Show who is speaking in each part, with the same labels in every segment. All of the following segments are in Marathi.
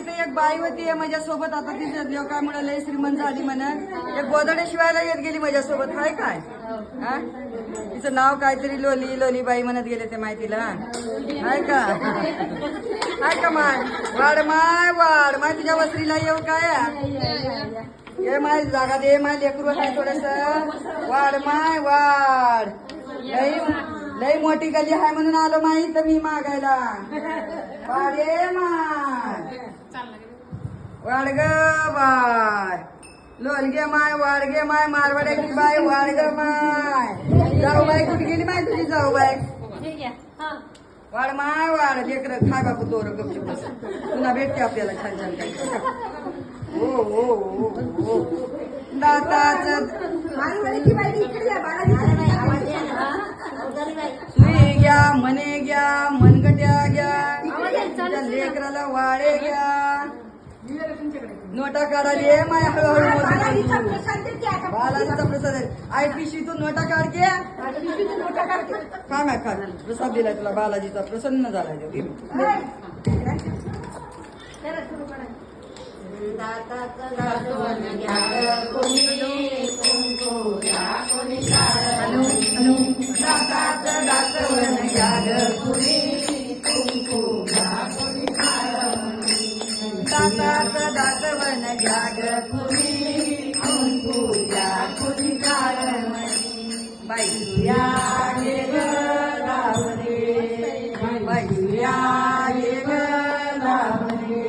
Speaker 1: इथे एक बाई होती माझ्या सोबत, आता ती लोकांमुळे लय श्रीमंत झाली म्हणत. एक गोदडे शिवायला येत गेली माझ्या सोबत. हाय काय हा तिचं नाव काहीतरी लोली लोलीबाई म्हणत गेले ते माहितीला. हाय का हाय का माय वाढ माय तुझ्या वस्त्रीला येऊ काय. ये माय जागा दे माय लेकरू आहे थोडस. वाढ लई मोठी गली आहे म्हणून आलो माई तर मी मागायला. वाढे माय वाढ ग बाय लोलगे माय वाडगे माय मारवाड्याची बाय वाडग माय. जाऊ बाई कुठे गेली माय तुझी जाऊ बाई. वाढ लेकर खाय बापू तोर गपचूप बस. पुन्हा भेटते आपल्याला छान छान काही. हो दाताच सुई घ्या मने घ्या मनगट्या घ्या लेकराला वाळे घ्या. नोटा काढाली माय हळूहळू बालाजीचा प्रसाद आहे. आई पिशवीतून नोटा काढ घ्या. खा ना खा प्रसाद दिलाय तुला बालाजीचा प्रसन्न झाला. दातवन घ्याग कुणी कुंकू घ्या कुणी काळमणी. बाईया गे गावरे बाईया गे गावरे.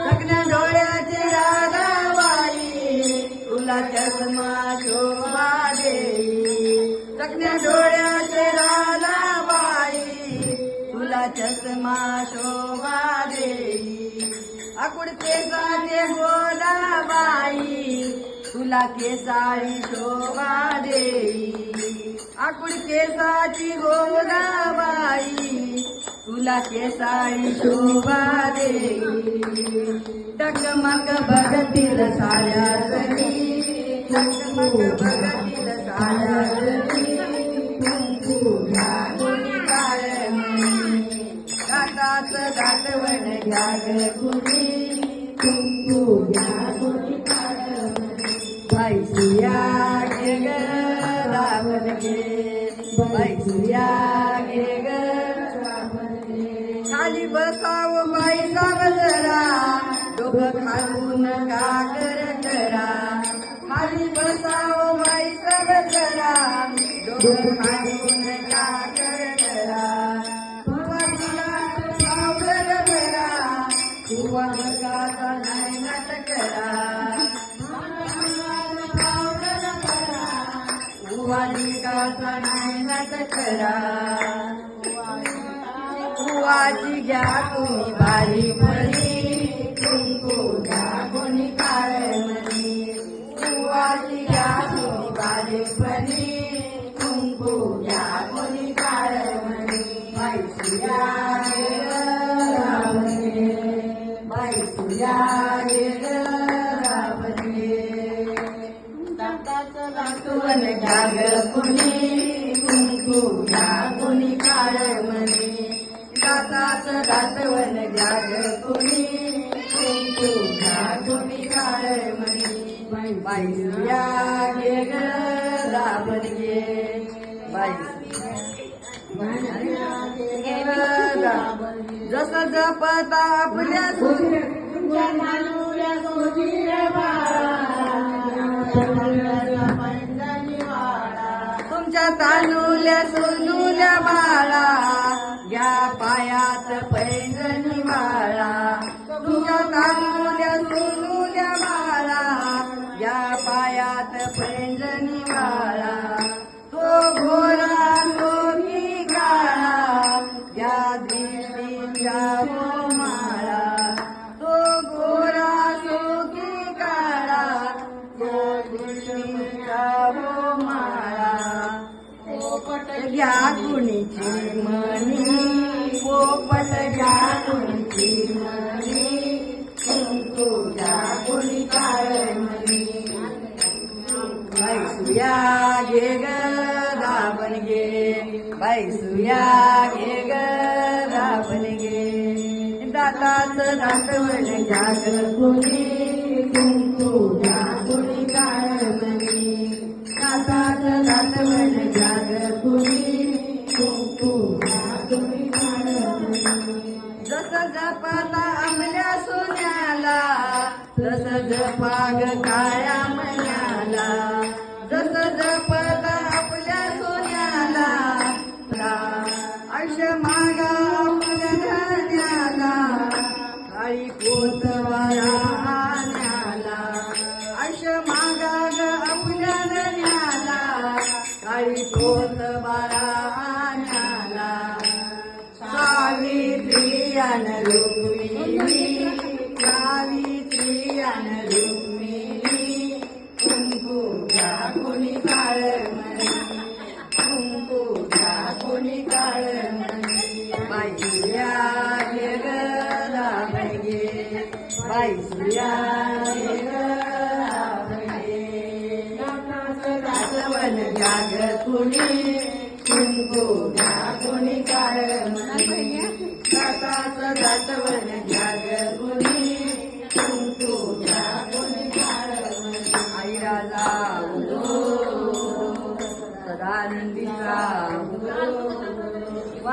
Speaker 1: लग्न डोळ्याचे राधाबाई तुला चष्मा शोभा देई. लग्न डोळ्याचे राधाबाई तुला चष्मा शोभा देई. आकुड केसाचे गोदाबाई तुला केसाळी शोभा देई. आकुड केसाची गोदाबाई तुला केसाळी शोभा देई. टकमक बघतील साड्या तरी टकमक बघतील साड्या तरी. कुंकू घ्या कुणी काळमणी दातवन घ्या कुणी कुंकू घ्या कुणी काळमणी. बाईसिया गे ग रावण गे बाईसिया गे ग रावण गे. खाली बसाव बाई सावजरा डोकं खालून काकर करा. खाली बसाव बाई सावजरा डोकं खालून काकर करा. वर्गाचा नाही नाटकरा वालिकाचा नाही नाटकरा. वाजी घ्या तुम्ही बारी परी कुंकू घ्या कोणी काळमणी. वाजी घ्या तुम्ही बारी परी कुंकू घ्या कोणी काळमणी. बाईसिया दातवन घ्याग कुणी कुंकू घ्या कुणी काळमणी. दातवन घ्याग कुणी कुंकू घ्या कुणी काळमणी. बाईसिया गे ग रावण गे जसं जपता आपल्या तुमच्या तांदुल्या सोनुल्या बाळा घ्या पायात पैंजणी वाळा. तुमच्या तांदुल्या सोनुल्या बाळा घ्या पायात पैंजणी वाळा. तो घोरा सोनी काळा घ्या दिवशीच्या हो माळा. तो घोरा सोनी काळा घ्या दिवशीच्या हो माळा. पोपट घ्या कुणीची मणी पोपट घ्या कुणीची मणी. कुंकू घ्या कुणी काळमणी. बाईसिया गे ग रावण गे बाईसिया गे ग रावण दाताच दाटवण जाग कुणी कुंकू घ्या कुणी काळमणी दाताच दाटवण जाग कुणी कुंकू घ्या कुणी काळमणी जसं जपता आमल्या सोन्याला तसं जपाग काळ्या मण्याला जसं जपता आपल्या सोन्याला आयुष्य मागा आपल्या धन्याला काळी कोतवारा आण्याला आयुष्य मागा ग आपल्या धन्याला काळी कोतवारा आण्याला सावित्री अन रुक्मिणी सावित्री अन रुक्मिणी कुंकू घ्या कुणी काळमणी कुंकू घ्या कुणी काळमणी बाईया ये ग लाभगे बाईया ये ग लाभगे दातवन जाग कुणी कुंकू घ्या कुणी काळमणी दाताचं दातवन घ्या